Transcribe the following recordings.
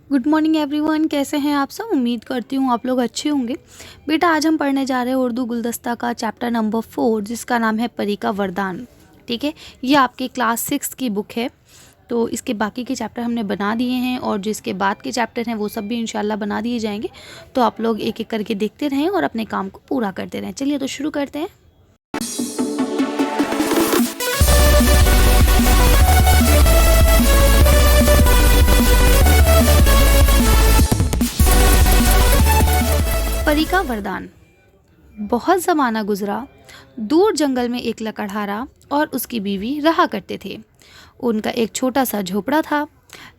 Good morning everyone, कैसे हैं आप सब। उम्मीद करती हूँ आप लोग अच्छे होंगे। बेटा, आज हम पढ़ने जा रहे हैं उर्दू गुलदस्ता का चैप्टर नंबर 4, जिसका नाम है परी का वरदान। ठीक है, ये आपकी क्लास 6 की बुक है। तो इसके बाकी के चैप्टर हमने बना दिए हैं और जिसके बाद के चैप्टर हैं वो सब भी इंशाल्लाह बना दिए जाएंगे। तो आप लोग एक एक करके देखते रहें और अपने काम को पूरा करते रहें। चलिए तो शुरू करते हैं। परी का वरदान। बहुत ज़माना गुजरा, दूर जंगल में एक लकड़हारा और उसकी बीवी रहा करते थे। उनका एक छोटा सा झोपड़ा था।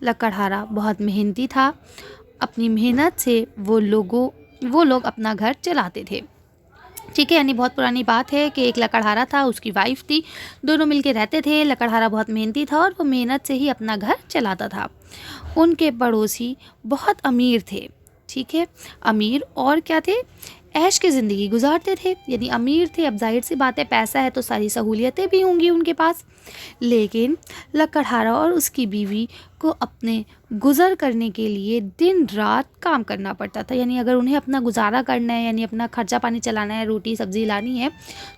लकड़हारा बहुत मेहनती था। अपनी मेहनत से वो लोग अपना घर चलाते थे। ठीक है, यानी बहुत पुरानी बात है कि एक लकड़हारा था, उसकी वाइफ थी, दोनों मिलके रहते थे। लकड़हारा बहुत मेहनती था और वो मेहनत से ही अपना घर चलाता था। उनके पड़ोसी बहुत अमीर थे। ठीक है, अमीर और क्या थे, ऐश की ज़िंदगी गुजारते थे। यानी अमीर थे, अब जाहिर सी बात है पैसा है तो सारी सहूलियतें भी होंगी उनके पास। लेकिन लकड़हारा और उसकी बीवी को अपने गुज़र करने के लिए दिन रात काम करना पड़ता था। यानी अगर उन्हें अपना गुजारा करना है, यानी अपना खर्चा पानी चलाना है, रोटी सब्ज़ी लानी है,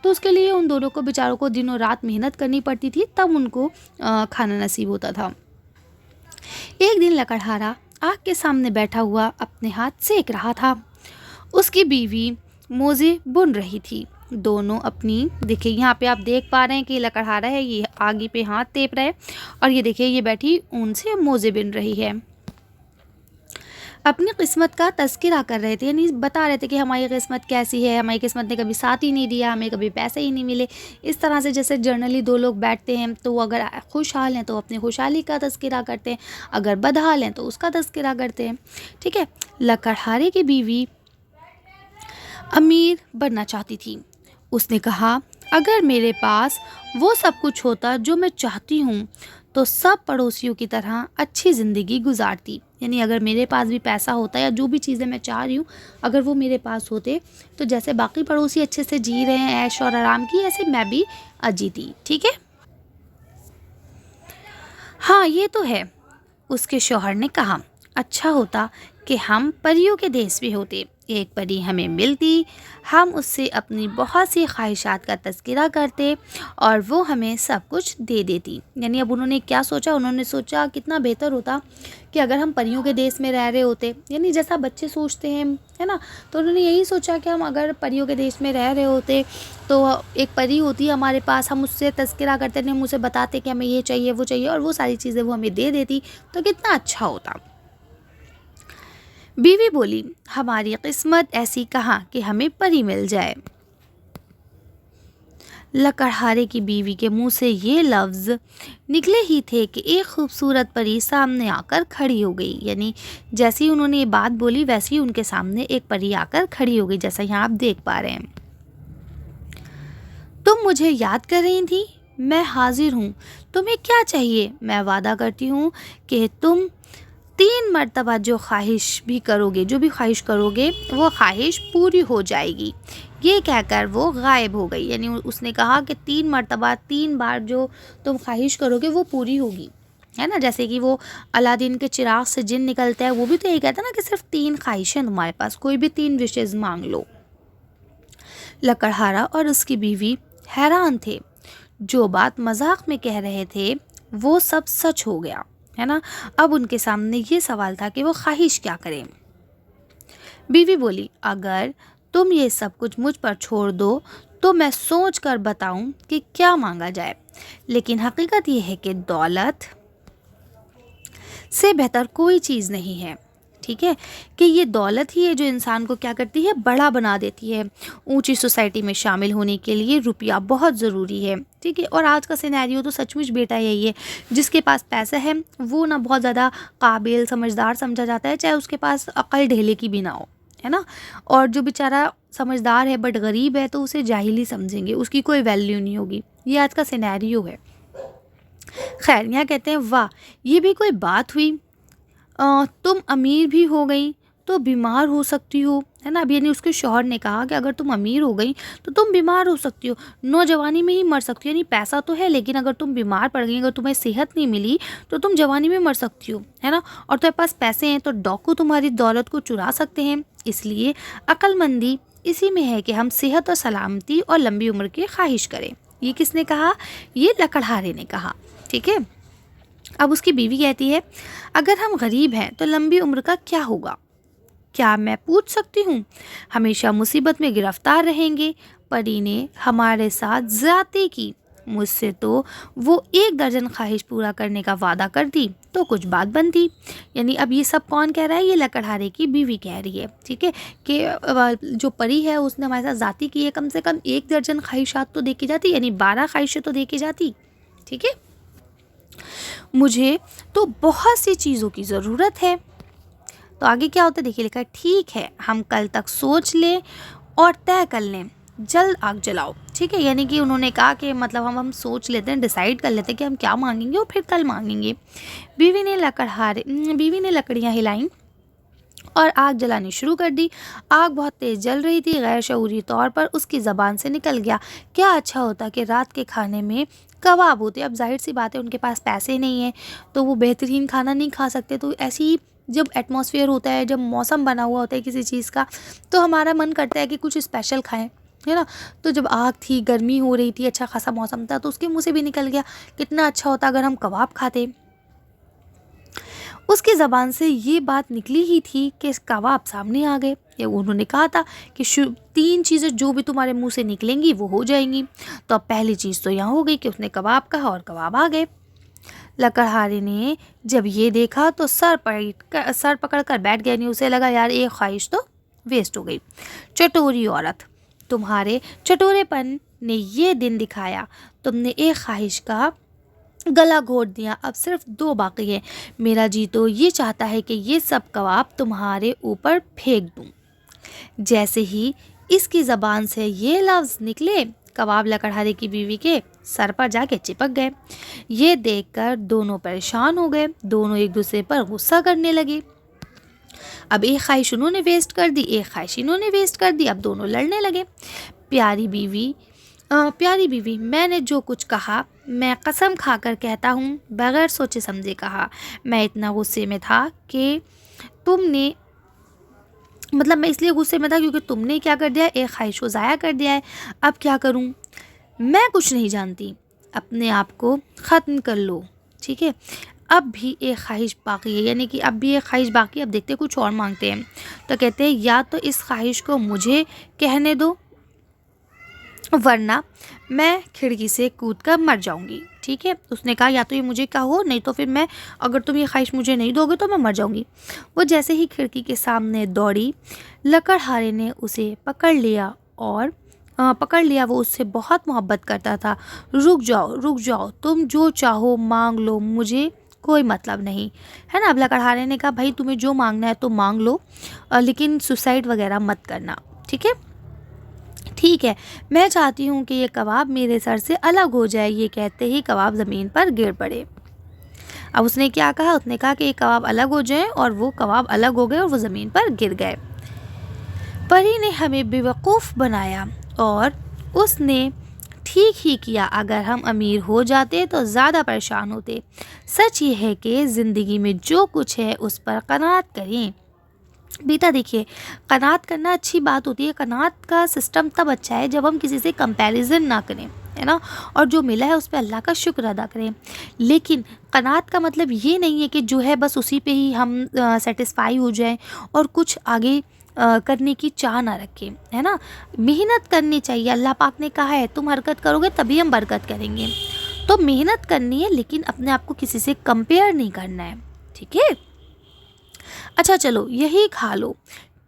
तो उसके लिए उन दोनों को बेचारों को दिनों रात मेहनत करनी पड़ती थी, तब उनको खाना नसीब होता था। एक दिन लकड़हारा आग के सामने बैठा हुआ अपने हाथ सेक रहा था। उसकी बीवी मोजे बुन रही थी। दोनों अपनी, देखिए यहाँ पे आप देख पा रहे हैं कि ये लकड़हारा है, ये आगे पे हाथ तेप रहा है और ये देखिए ये बैठी ऊन से मोजे बिन रही है। अपनी किस्मत का तज़किरा कर रहे थे, यानी बता रहे थे कि हमारी किस्मत कैसी है, हमारी किस्मत ने कभी साथ ही नहीं दिया, हमें कभी पैसे ही नहीं मिले। इस तरह से जैसे जर्नली दो लोग बैठते हैं तो अगर खुशहाल हैं तो अपनी खुशहाली का तज़किरा करते हैं, अगर बदहाल हैं तो उसका तज़किरा करते हैं। ठीक है, लकड़हारे की बीवी अमीर बनना चाहती थी। उसने कहा, अगर मेरे पास वो सब कुछ होता जो मैं चाहती हूँ तो सब पड़ोसियों की तरह अच्छी ज़िंदगी गुजारती। यानी अगर मेरे पास भी पैसा होता या जो भी चीज़ें मैं चाह रही हूँ अगर वो मेरे पास होते तो जैसे बाकी पड़ोसी अच्छे से जी रहे हैं ऐश और आराम की, ऐसे मैं भी जीती। ठीक है, हाँ ये तो है। उसके शौहर ने कहा, अच्छा होता कि हम परियों के देश में होते। एक परी हमें मिलती, हम उससे अपनी बहुत सी ख्वाहिशात का तज़किरा करते और वो हमें सब कुछ दे देती। यानी अब उन्होंने क्या सोचा, उन्होंने सोचा कितना बेहतर होता कि अगर हम परियों के देश में रह रहे होते, यानी जैसा बच्चे सोचते हैं, है ना। तो उन्होंने यही सोचा कि हम अगर परियों के देश में रह रहे होते तो एक परी होती हमारे पास, हम उससे तज़किरा करते थे, हम उसे बताते कि हमें ये चाहिए वो चाहिए और वो सारी चीज़ें वो हमें दे देती, तो कितना अच्छा होता। बीवी बोली, हमारी किस्मत ऐसी कहाँ कि हमें परी मिल जाए। लकड़हारे की बीवी के मुंह से ये लफ्ज़ निकले ही थे कि एक खूबसूरत परी सामने आकर खड़ी हो गई। यानी जैसे ही उन्होंने ये बात बोली वैसे ही उनके सामने एक परी आकर खड़ी हो गई, जैसा यहाँ आप देख पा रहे हैं। तुम मुझे याद कर रही थी, मैं हाजिर हूँ। तुम्हें क्या चाहिए, मैं वादा करती हूँ कि तुम 3 मरतबा जो ख्वाहिश भी करोगे, जो भी ख्वाहिश करोगे वो ख्वाहिश पूरी हो जाएगी। ये कहकर वो गायब हो गई। यानी उसने कहा कि 3 मरतबा, 3 बार जो तुम ख्वाहिश करोगे वो पूरी होगी, है ना। जैसे कि वो अलादीन के चिराग से जिन निकलता है, वो भी तो यही कहता है ना कि सिर्फ 3 ख्वाहिशें तुम्हारे पास, कोई भी 3 विशेज़ मांग लो। लकड़हारा और उसकी बीवी हैरान थे। जो बात मजाक में कह रहे थे वो सब सच हो गया, है ना। अब उनके सामने ये सवाल था कि वो ख्वाहिश क्या करें। बीवी बोली, अगर तुम ये सब कुछ मुझ पर छोड़ दो तो मैं सोच कर बताऊं कि क्या मांगा जाए। लेकिन हकीकत यह है कि दौलत से बेहतर कोई चीज़ नहीं है। ठीक है, कि ये दौलत ही है जो इंसान को क्या करती है, बड़ा बना देती है। ऊंची सोसाइटी में शामिल होने के लिए रुपया बहुत ज़रूरी है। ठीक है, और आज का सिनेरियो तो सचमुच बेटा यही है, जिसके पास पैसा है वो ना बहुत ज़्यादा काबिल समझदार समझा जाता है, चाहे उसके पास अकल ढेले की भी ना हो, है ना। और जो बेचारा समझदार है बट गरीब है तो उसे जाहिल ही समझेंगे, उसकी कोई वैल्यू नहीं होगी। ये आज का सिनेरियो है। खैर, यहाँ कहते हैं, वाह ये भी कोई बात हुई, तुम अमीर भी हो गई तो बीमार हो सकती हो, है ना। अब यानी उसके शौहर ने कहा कि अगर तुम अमीर हो गई तो तुम बीमार हो सकती हो, नौजवानी में ही मर सकती हो। यानी पैसा तो है लेकिन अगर तुम बीमार पड़ गई, अगर तुम्हें सेहत नहीं मिली तो तुम जवानी में मर सकती हो, है ना। और तुम्हारे पास पैसे हैं तो डाकू तुम्हारी दौलत को चुरा सकते हैं। इसलिए अक्लमंदी इसी में है कि हम सेहत और सलामती और लंबी उम्र की ख्वाहिश करें। ये किसने कहा? ये लकड़हारे ने कहा। ठीक है। अब उसकी बीवी कहती है, अगर हम गरीब हैं तो लंबी उम्र का क्या होगा? क्या मैं पूछ सकती हूँ? हमेशा मुसीबत में गिरफ्तार रहेंगे। परी ने हमारे साथ ज्यादती की। मुझसे तो वो 1 दर्जन ख्वाहिश पूरा करने का वादा कर दी तो कुछ बात बनती। यानी अब ये सब कौन कह रहा है? ये लकड़हारे की बीवी कह रही है। ठीक है, कि जो परी है उसने हमारे साथ ज्यादती की है, कम से कम 1 दर्जन ख्वाहिशात तो देखी जाती, यानी 12 ख्वाहिशें तो देखी जाती। ठीक है, मुझे तो बहुत सी चीज़ों की ज़रूरत है। तो आगे क्या होता है देखिए, लिखा है, ठीक है हम कल तक सोच लें और तय कर लें, जल्द आग जलाओ। ठीक है, यानी कि उन्होंने कहा कि मतलब हम सोच लेते हैं, डिसाइड कर लेते हैं कि हम क्या मांगेंगे और फिर कल मांगेंगे। बीवी ने लकड़ियाँ हिलाईं और आग जलानी शुरू कर दी। आग बहुत तेज़ जल रही थी। गैर शऊरी तौर पर उसकी ज़बान से निकल गया, क्या अच्छा होता कि रात के खाने में कबाब होते। अब जाहिर सी बात है उनके पास पैसे नहीं है तो वो बेहतरीन खाना नहीं खा सकते। तो ऐसी ही जब एटमॉस्फेयर होता है, जब मौसम बना हुआ होता है किसी चीज़ का, तो हमारा मन करता है कि कुछ स्पेशल खाएं, है ना। तो जब आग थी, गर्मी हो रही थी, अच्छा खासा मौसम था, तो उसके मुंह से भी निकल गया, कितना अच्छा होता अगर हम कबाब खाते। उसकी ज़बान से ये बात निकली ही थी कि कबाब सामने आ गए। ये उन्होंने कहा था कि 3 चीज़ें जो भी तुम्हारे मुंह से निकलेंगी वो हो जाएंगी। तो अब पहली चीज़ तो यहाँ हो गई कि उसने कबाब कहा और कबाब आ गए। लकड़हारे ने जब ये देखा तो सर पकड़ कर बैठ गया। नहीं, उसे लगा यार एक ख्वाहिश तो वेस्ट हो गई। चटोरी औरत, तुम्हारे चटोरेपन ने ये दिन दिखाया। तुमने एक ख्वाहिश का गला घोट दिया, अब सिर्फ 2 बाकी है। मेरा जी तो ये चाहता है कि ये सब कबाब तुम्हारे ऊपर फेंक दूं। जैसे ही इसकी ज़बान से ये लफ्ज़ निकले, कबाब लकड़हारे की बीवी के सर पर जाके चिपक गए। ये देखकर दोनों परेशान हो गए, दोनों एक दूसरे पर गुस्सा करने लगे। अब एक ख्वाहिश उन्होंने वेस्ट कर दी, एक ख्वाहिश इन्होंने वेस्ट कर दी, अब दोनों लड़ने लगे। प्यारी बीवी, मैंने जो कुछ कहा मैं कसम खाकर कहता हूँ, बगैर सोचे समझे कहा। मैं इतना गुस्से में था कि तुमने मैं इसलिए गुस्से में था क्योंकि तुमने क्या कर दिया, एक ख्वाहिश को ज़ाया कर दिया है। अब क्या करूँ? मैं कुछ नहीं जानती, अपने आप को ख़त्म कर लो। ठीक है, अब भी एक ख्वाहिश बाकी है, यानी कि अब भी एक ख्वाहिश बाकी। अब देखते कुछ और मांगते हैं। तो कहते हैं या तो इस ख्वाहिश को मुझे कहने दो वरना मैं खिड़की से कूद कर मर जाऊंगी। ठीक है, उसने कहा या तो ये मुझे कहो, नहीं तो फिर मैं, अगर तुम ये ख्वाहिश मुझे नहीं दोगे तो मैं मर जाऊंगी। वो जैसे ही खिड़की के सामने दौड़ी, लकड़हारे ने उसे पकड़ लिया। वो उससे बहुत मोहब्बत करता था। रुक जाओ, तुम जो चाहो मांग लो, मुझे कोई मतलब नहीं, है ना। अब लकड़हारे ने कहा भाई तुम्हें जो मांगना है तो मांग लो, लेकिन सुसाइड वगैरह मत करना। ठीक है, मैं चाहती हूँ कि ये कबाब मेरे सर से अलग हो जाए। ये कहते ही कबाब ज़मीन पर गिर पड़े। अब उसने क्या कहा? उसने कहा कि ये कबाब अलग हो जाए, और वो कबाब अलग हो गए और वो ज़मीन पर गिर गए। परी ने हमें बेवकूफ़ बनाया और उसने ठीक ही किया। अगर हम अमीर हो जाते तो ज़्यादा परेशान होते। सच ये है कि ज़िंदगी में जो कुछ है उस पर कनात करें। बेटा देखिए, कनात करना अच्छी बात होती है। कनात का सिस्टम तब अच्छा है जब हम किसी से कंपैरिजन ना करें, है ना, और जो मिला है उस पर अल्लाह का शुक्र अदा करें। लेकिन कनात का मतलब ये नहीं है कि जो है बस उसी पे ही हम सेटिस्फाई हो जाएं और कुछ आगे करने की चाह ना रखें, है ना। मेहनत करनी चाहिए। अल्लाह पाक ने कहा है तुम हरकत करोगे तभी हम बरकत करेंगे। तो मेहनत करनी है, लेकिन अपने आप को किसी से कंपेयर नहीं करना है। ठीक है, अच्छा चलो यही खा लो,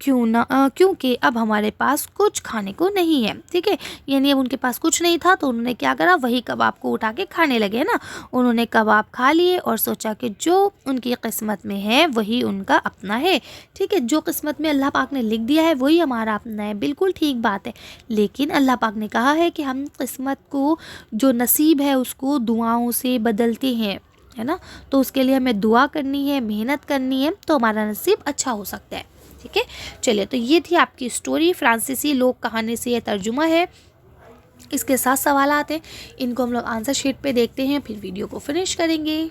क्योंकि अब हमारे पास कुछ खाने को नहीं है। ठीक है, यानी अब उनके पास कुछ नहीं था तो उन्होंने क्या करा, वही कबाब को उठा के खाने लगे ना। उन्होंने कबाब खा लिए और सोचा कि जो उनकी किस्मत में है वही उनका अपना है। ठीक है, जो किस्मत में अल्लाह पाक ने लिख दिया है वही हमारा अपना है, बिल्कुल ठीक बात है। लेकिन अल्लाह पाक ने कहा है कि हम किस्मत को, जो नसीब है उसको दुआओं से बदलते हैं, है ना। तो उसके लिए हमें दुआ करनी है, मेहनत करनी है, तो हमारा नसीब अच्छा हो सकता है। ठीक है, चलिए तो ये थी आपकी स्टोरी, फ्रांसीसी लोक कहानी से ये तर्जुमा है। इसके 7 सवाल आते हैं, इनको हम लोग आंसर शीट पे देखते हैं, फिर वीडियो को फिनिश करेंगे।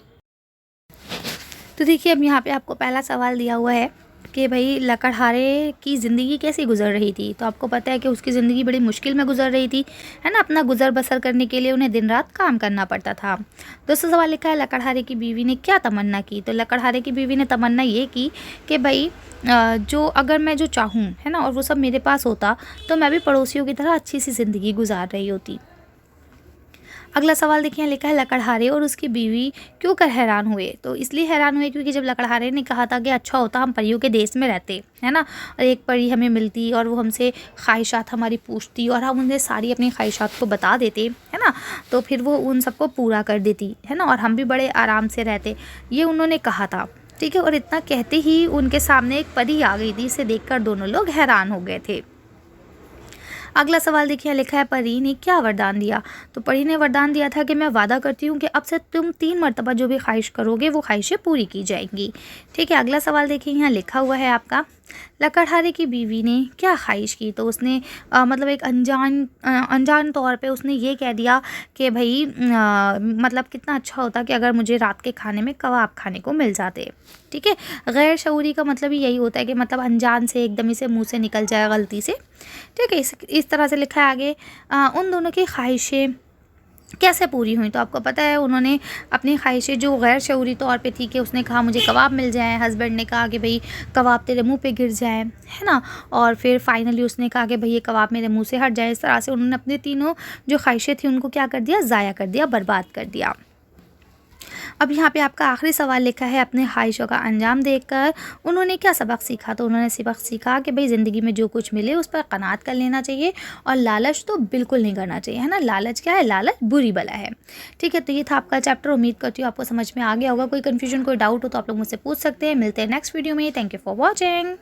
तो देखिए अब यहाँ पे आपको पहला सवाल दिया हुआ है कि भाई लकड़हारे की ज़िंदगी कैसी गुजर रही थी। तो आपको पता है कि उसकी ज़िंदगी बड़ी मुश्किल में गुजर रही थी, है ना। अपना गुजर बसर करने के लिए उन्हें दिन रात काम करना पड़ता था। दूसरा सवाल लिखा है लकड़हारे की बीवी ने क्या तमन्ना की। तो लकड़हारे की बीवी ने तमन्ना ये की कि भाई जो अगर मैं जो चाहूँ, है ना, और वो सब मेरे पास होता तो मैं भी पड़ोसियों की तरह अच्छी सी ज़िंदगी गुजार रही होती। अगला सवाल देखिए, लिखा है लकड़हारे और उसकी बीवी क्यों कर हैरान हुए। तो इसलिए हैरान हुए क्योंकि जब लकड़हारे ने कहा था कि अच्छा होता हम परियों के देश में रहते, है ना, और एक परी हमें मिलती और वो हमसे ख्वाहिशात हमारी पूछती और हम उन्हें सारी अपनी ख्वाहिशात को बता देते, है ना, तो फिर वो उन सबको पूरा कर देती, है ना, और हम भी बड़े आराम से रहते, ये उन्होंने कहा था। ठीक है, और इतना कहते ही उनके सामने एक परी आ गई थी। इसे देखकर दोनों लोग हैरान हो गए थे। अगला सवाल देखिए, लिखा है परी ने क्या वरदान दिया। तो परी ने वरदान दिया था कि मैं वादा करती हूँ कि अब से तुम 3 मरतबा जो भी ख्वाहिश करोगे वो ख्वाहिशें पूरी की जाएंगी। ठीक है, अगला सवाल देखिए, यहाँ लिखा हुआ है आपका लकड़हारे की बीवी ने क्या ख्वाहिश की। तो उसने मतलब एक अनजान तौर पे उसने ये कह दिया कि भाई मतलब कितना अच्छा होता कि अगर मुझे रात के खाने में कबाब खाने को मिल जाते। ठीक है, गैर शऊरी का मतलब ही यही होता है कि मतलब अनजान से एकदम से मुंह से निकल जाए गलती से। ठीक है, इस तरह से लिखा है आगे। उन दोनों की ख्वाहिशें कैसे पूरी हुई। तो आपको पता है उन्होंने अपनी ख्वाहिशें जो गैर शऊरी तौर पे थी कि उसने कहा मुझे कबाब मिल जाए, हस्बैंड ने कहा कि भाई कबाब तेरे मुंह पे गिर जाए, है ना, और फिर फाइनली उसने कहा कि भाई ये कबाब मेरे मुंह से हट जाए। इस तरह से उन्होंने अपने तीनों जो ख्वाहिशें थी उनको क्या कर दिया, ज़ाया कर दिया, बर्बाद कर दिया। अब यहाँ पे आपका आखिरी सवाल लिखा है अपने ख्वाहिशों का अंजाम देखकर उन्होंने क्या सबक सीखा। तो उन्होंने सबक सीखा कि भाई ज़िंदगी में जो कुछ मिले उस पर कनात कर लेना चाहिए और लालच तो बिल्कुल नहीं करना चाहिए, है ना। लालच क्या है, लालच बुरी बला है। ठीक है, तो ये था आपका चैप्टर। उम्मीद करती हूँ आपको समझ में आ गया होगा। कोई कन्फ्यूजन कोई डाउट हो तो आप लोग मुझसे पूछ सकते हैं। मिलते हैं नेक्स्ट वीडियो में। Thank you for watching.